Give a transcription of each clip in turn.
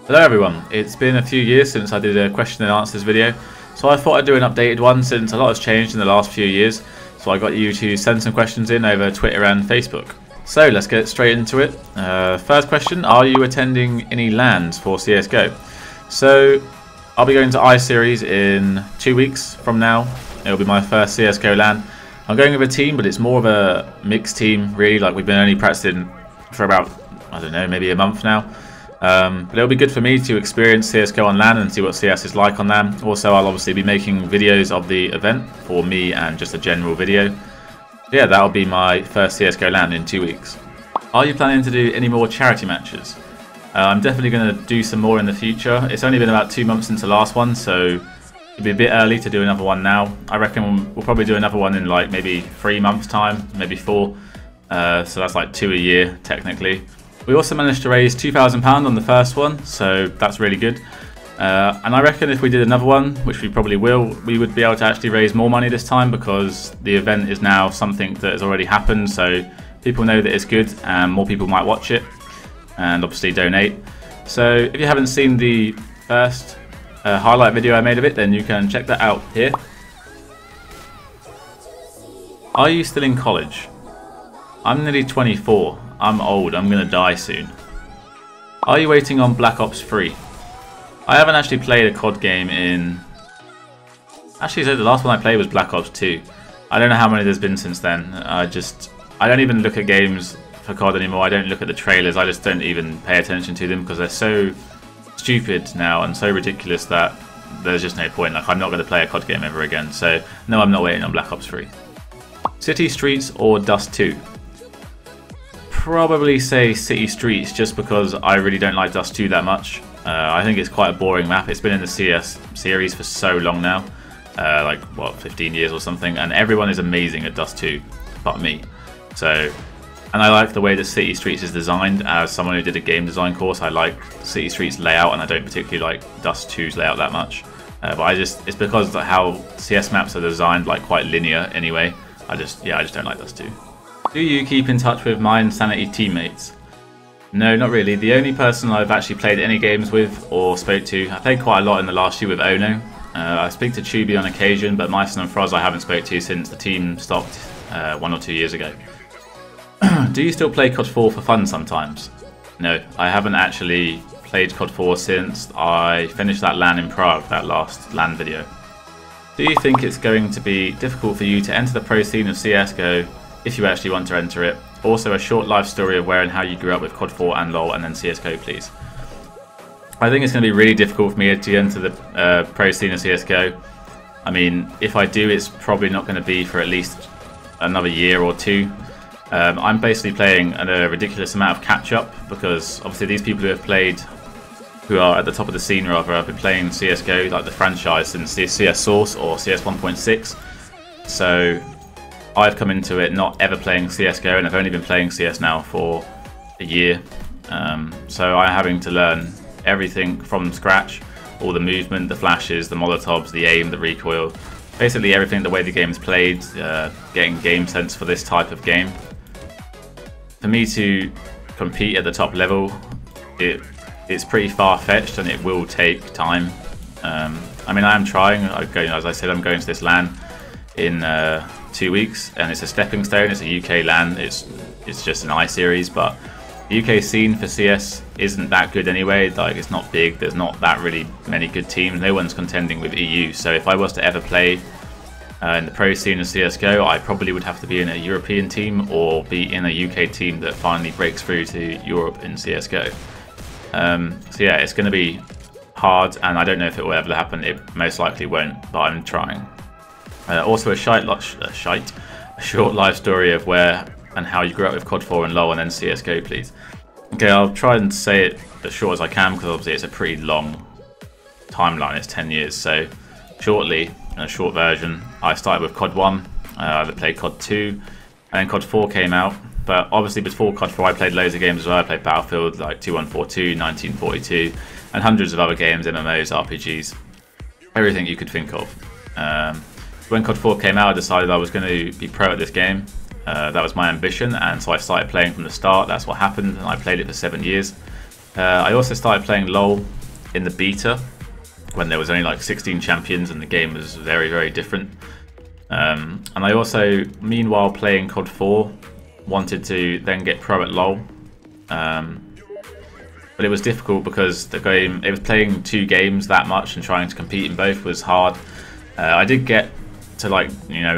Hello everyone, it's been a few years since I did a question and answers video, so I thought I'd do an updated one since a lot has changed in the last few years, so I got you to send some questions in over Twitter and Facebook. So let's get straight into it. First question, are you attending any LANs for CSGO? So I'll be going to I-Series in 2 weeks from now. It'll be my first CSGO LAN. I'm going with a team, but it's more of a mixed team really, like we've been only practicing for about, I don't know, maybe a month now. But it'll be good for me to experience CSGO on LAN and see what CS is like on LAN. Also, I'll obviously be making videos of the event for me and just a general video. Yeah, that'll be my first CSGO LAN in 2 weeks. Are you planning to do any more charity matches? I'm definitely going to do some more in the future. It's only been about 2 months since the last one, so it'll be a bit early to do another one now. I reckon we'll probably do another one in like maybe 3 months time, maybe 4. So that's like 2 a year technically. We also managed to raise £2,000 on the first one, so that's really good. And I reckon if we did another one, which we probably will, we would be able to actually raise more money this time because the event is now something that has already happened, so people know that it's good and more people might watch it and obviously donate. So if you haven't seen the first highlight video I made of it, then you can check that out here. Are you still in college? I'm nearly 24. I'm old, I'm gonna die soon. Are you waiting on Black Ops 3? I haven't actually played a COD game in... Actually, so the last one I played was Black Ops 2. I don't know how many there's been since then. I don't even look at games for COD anymore. I don't look at the trailers. I just don't even pay attention to them because they're so stupid now and so ridiculous that there's just no point. Like, I'm not going to play a COD game ever again. So, no, I'm not waiting on Black Ops 3. City Streets or Dust 2? Probably say City Streets just because I really don't like Dust 2 that much. I think it's quite a boring map. It's been in the CS series for so long now, like what, 15 years or something, and everyone is amazing at Dust 2 but me. So, and I like the way that City Streets is designed. As someone who did a game design course, I like City Streets layout and I don't particularly like Dust 2's layout that much. But it's because of how CS maps are designed, like quite linear anyway. I just don't like Dust 2. Do you keep in touch with My Insanity teammates? No, not really. The only person I've actually played any games with or spoke to, I played quite a lot in the last year with Ono. I speak to Tubi on occasion, but Myson and Froz I haven't spoke to since the team stopped 1 or 2 years ago. Do you still play COD 4 for fun sometimes? No, I haven't actually played COD 4 since I finished that LAN in Prague, that last LAN video. Do you think it's going to be difficult for you to enter the pro scene of CSGO if you actually want to enter it? Also, a short life story of where and how you grew up with COD 4 and LoL and then CSGO, please. I think it's going to be really difficult for me to enter the pro scene of CSGO. I mean, if I do, it's probably not going to be for at least another year or 2. I'm basically playing a ridiculous amount of catch-up because obviously these people who are at the top of the scene rather, have been playing CSGO, like the franchise, since CS Source or CS 1.6. So I've come into it not ever playing CSGO, and I've only been playing CS now for a year. So I'm having to learn everything from scratch, all the movement, the flashes, the molotovs, the aim, the recoil, basically everything, the way the game's played, getting game sense for this type of game. For me to compete at the top level, it's pretty far-fetched and it will take time. I mean, I am trying. As I said, I'm going to this LAN in 2 weeks, and it's a stepping stone. It's a UK LAN. It's just an I-Series, but the UK scene for CS isn't that good anyway. Like, it's not big. There's not that really many good teams. No one's contending with EU. So if I was to ever play in the pro scene of CSGO, I probably would have to be in a European team or be in a UK team that finally breaks through to Europe in CSGO. So yeah, it's going to be hard, and I don't know if it will ever happen. It most likely won't, but I'm trying. Also, a short life story of where and how you grew up with COD 4 and LoL and then CSGO, please. Okay, I'll try and say it as short as I can because obviously it's a pretty long timeline. It's 10 years, so shortly, in a short version, I started with COD 1, I played COD 2, and then COD 4 came out. But obviously before COD 4 I played loads of games as well. I played Battlefield, like 2142, 1942, and hundreds of other games, MMOs, RPGs, everything you could think of. When COD 4 came out, I decided I was going to be pro at this game. That was my ambition, and so I started playing from the start. That's what happened, and I played it for 7 years. I also started playing LoL in the beta when there was only like 16 champions and the game was very, very different. And I also, meanwhile playing COD 4, wanted to then get pro at LoL. But it was difficult because the game, it was playing 2 games that much and trying to compete in both was hard. I did get to like, you know,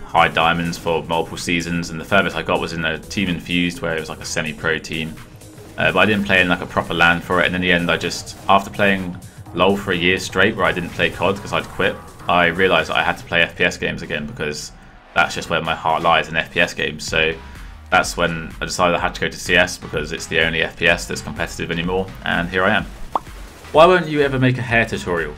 high diamonds for multiple seasons, and the furthest I got was in a team infused where it was like a semi-pro team. But I didn't play in like a proper LAN for it, and in the end I just, after playing LoL for a year straight where I didn't play COD because I'd quit, I realised that I had to play FPS games again because that's just where my heart lies in FPS games. So that's when I decided I had to go to CS because it's the only FPS that's competitive anymore, and here I am. Why won't you ever make a hair tutorial?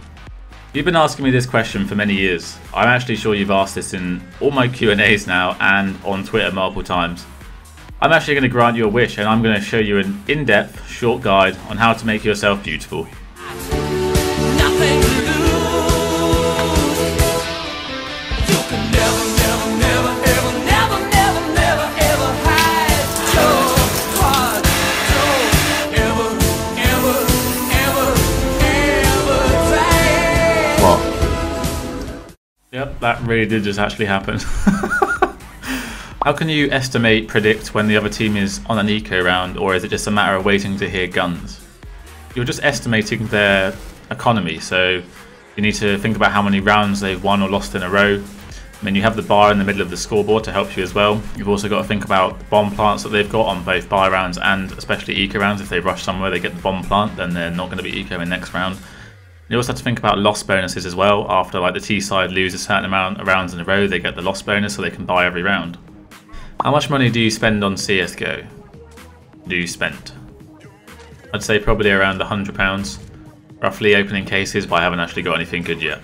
You've been asking me this question for many years. I'm actually sure you've asked this in all my Q&As now and on Twitter multiple times. I'm actually going to grant you a wish, and I'm going to show you an in-depth, short guide on how to make yourself beautiful. Yep, that really did just actually happen. How can you estimate, predict when the other team is on an eco round, or is it just a matter of waiting to hear guns? You're just estimating their economy, so you need to think about how many rounds they've won or lost in a row. I mean, you have the bar in the middle of the scoreboard to help you as well. You've also got to think about the bomb plants that they've got on both bar rounds and especially eco rounds. If they rush somewhere, they get the bomb plant, then they're not going to be eco in next round. You also have to think about loss bonuses as well. After like the T side lose a certain amount of rounds in a row, they get the loss bonus so they can buy every round. How much money do you spend on CSGO? I'd say probably around £100, roughly, opening cases, but I haven't actually got anything good yet.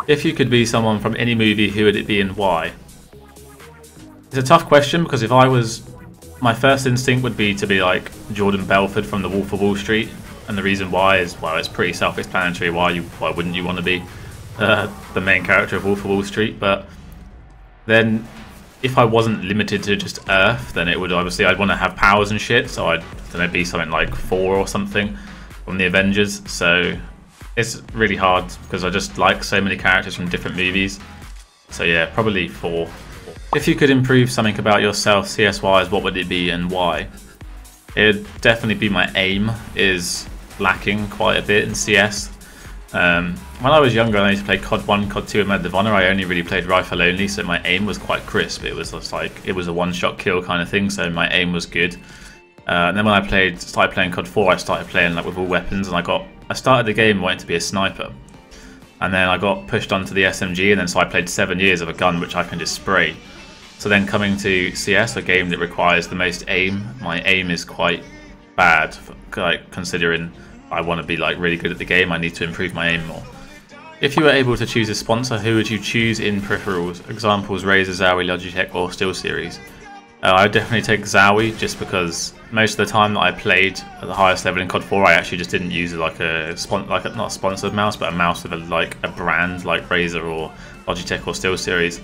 If you could be someone from any movie, who would it be and why? It's a tough question because if I was, my first instinct would be to be like Jordan Belfort from The Wolf of Wall Street. And the reason why is, well, it's pretty self-explanatory. Why wouldn't you want to be the main character of Wolf of Wall Street? But then, if I wasn't limited to just Earth, then it would obviously, I'd want to have powers and shit. So I'd, be something like Thor or something from the Avengers. So it's really hard because I just like so many characters from different movies. So yeah, probably Thor. If you could improve something about yourself CS-wise, what would it be and why? It'd definitely be my aim is lacking quite a bit in CS. When I was younger and I used to play COD 1, COD 2 and Medal of Honor, I only really played rifle only, so my aim was quite crisp. It was just like, it was a one-shot kill kind of thing, so my aim was good. And then when I started playing COD 4, I started playing like with all weapons, and I started the game wanting to be a sniper. And then I got pushed onto the SMG, and then so I played 7 years of a gun which I can just spray. So then coming to CS, a game that requires the most aim, my aim is quite bad, like considering I want to be like really good at the game. I need to improve my aim more. If you were able to choose a sponsor, who would you choose in peripherals? Examples: Razer, Zowie, Logitech, or SteelSeries. I'd definitely take Zowie just because most of the time that I played at the highest level in COD 4, I actually just didn't use like not a sponsored mouse, but a mouse with a brand like Razer or Logitech or SteelSeries.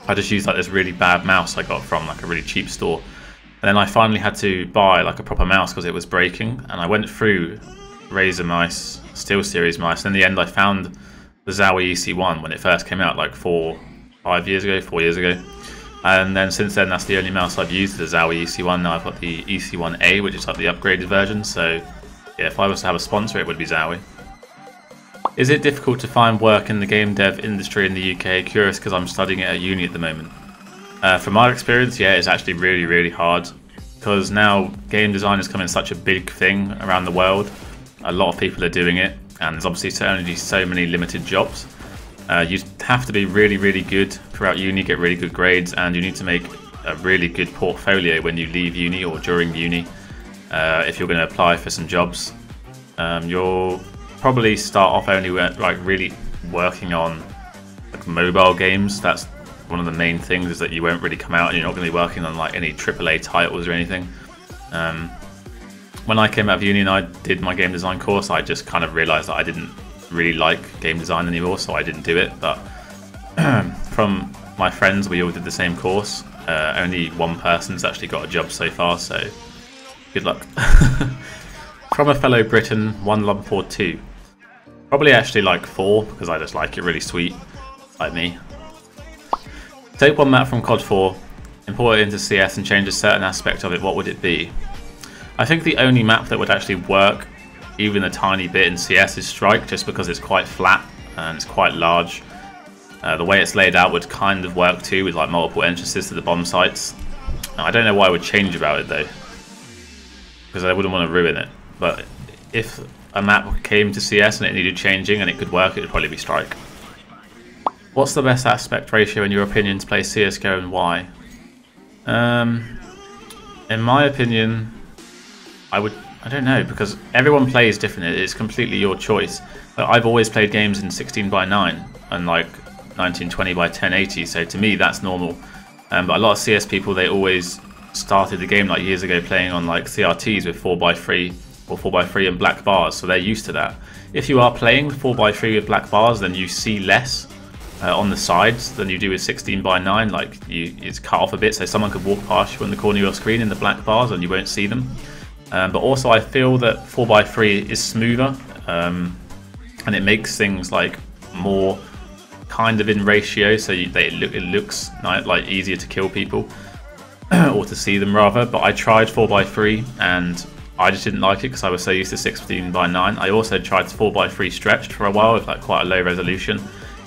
I just used like this really bad mouse I got from like a really cheap store, and then I finally had to buy like a proper mouse because it was breaking. And I went through Razer mice, SteelSeries mice, and in the end I found the Zowie EC1 when it first came out, like 4 years ago. And then since then, that's the only mouse I've used, the Zowie EC1. Now I've got the EC1A, which is like the upgraded version. So yeah, if I was to have a sponsor, it would be Zowie. Is it difficult to find work in the game dev industry in the UK? Curious because I'm studying it at uni at the moment. From my experience, yeah, it's actually really, really hard because now game design has become such a big thing around the world. A lot of people are doing it, and there's obviously only so many limited jobs. You have to be really, really good throughout uni, get really good grades, and you need to make a really good portfolio when you leave uni or during uni. If you're going to apply for some jobs, you'll probably start off only like really working on like mobile games. That's one of the main things, is that you won't really come out and you're not going to be working on like any AAA titles or anything. When I came out of uni and I did my game design course, I just kind of realised that I didn't really like game design anymore, so I didn't do it. But from my friends, we all did the same course. Only one person's actually got a job so far, so good luck. from a fellow Briton, 1 lump or 2? Probably actually like 4, because I just like it really sweet, like me. Take one map from COD 4, import it into CS and change a certain aspect of it, what would it be? I think the only map that would actually work even a tiny bit in CS is Strike, just because it's quite flat and it's quite large. The way it's laid out would kind of work too, with like multiple entrances to the bomb sites. I don't know what I would change about it though, because I wouldn't want to ruin it. But if a map came to CS and it needed changing and it could work, it would probably be Strike. What's the best aspect ratio in your opinion to play CSGO and why? In my opinion, I don't know, because everyone plays different. It's completely your choice. But I've always played games in 16:9 and like 1920 by 1080, so to me that's normal. But a lot of CS people, they always started the game like years ago playing on like CRTs with 4x3 or 4x3 and black bars, so they're used to that. If you are playing 4x3 with black bars, then you see less on the sides than you do with 16:9. Like it's cut off a bit, so someone could walk past you in the corner of your screen in the black bars and you won't see them. But also I feel that 4x3 is smoother, and it makes things like more kind of in ratio, so it looks like easier to kill people or to see them rather. But I tried 4x3 and I just didn't like it because I was so used to 16:9. I also tried 4x3 stretched for a while with like quite a low resolution,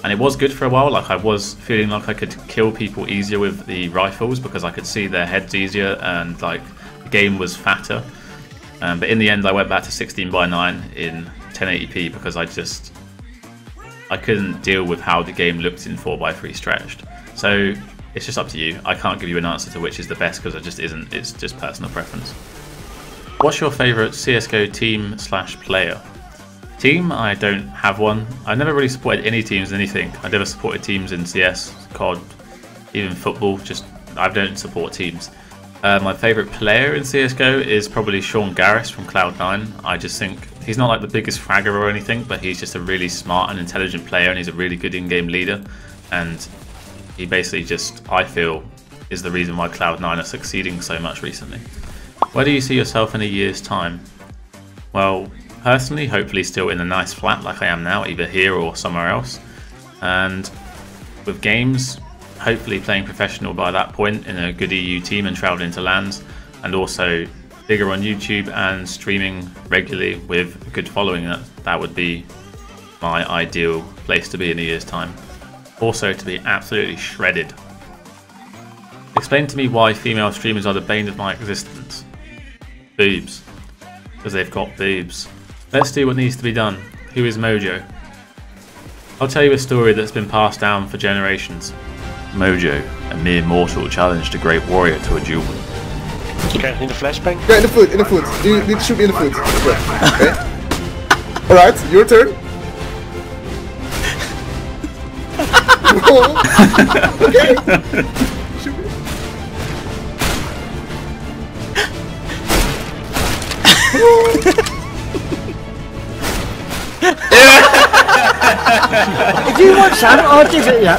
and it was good for a while. Like I was feeling like I could kill people easier with the rifles because I could see their heads easier and like the game was fatter. But in the end I went back to 16:9 in 1080p because I couldn't deal with how the game looked in 4x3 stretched. So it's just up to you. I can't give you an answer to which is the best because it just isn't. It's just personal preference. What's your favourite CSGO team/player? Team? I don't have one. I've never really supported any teams in anything. I never supported teams in CS, COD, even football. I don't support teams. My favourite player in CSGO is probably Sean Garris from Cloud9. I just think he's not like the biggest fragger or anything, but he's just a really smart and intelligent player, and he's a really good in-game leader. And he basically just, I feel, is the reason why Cloud9 are succeeding so much recently. Where do you see yourself in a year's time? Well, personally, hopefully still in a nice flat like I am now, either here or somewhere else. And with games, hopefully playing professional by that point in a good EU team and travelling to LANs, and also bigger on YouTube and streaming regularly with a good following. That would be my ideal place to be in a year's time. Also to be absolutely shredded. Explain to me why female streamers are the bane of my existence. Boobs. Because they've got boobs. Let's do what needs to be done. Who is Mojo? I'll tell you a story that's been passed down for generations. Mojo, a mere mortal, challenged a great warrior to a duel. Okay, in the flashbang? Yeah, in the foot, in the foot. You need to shoot me in the foot. Okay. Alright, your turn. Okay. Shoot me. If you want some, I'll give it you.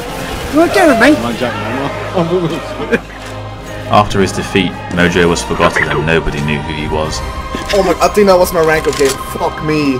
You're doing me. After his defeat, Mojo was forgotten and nobody knew who he was. Oh my, I think that was my rank up game. Fuck me.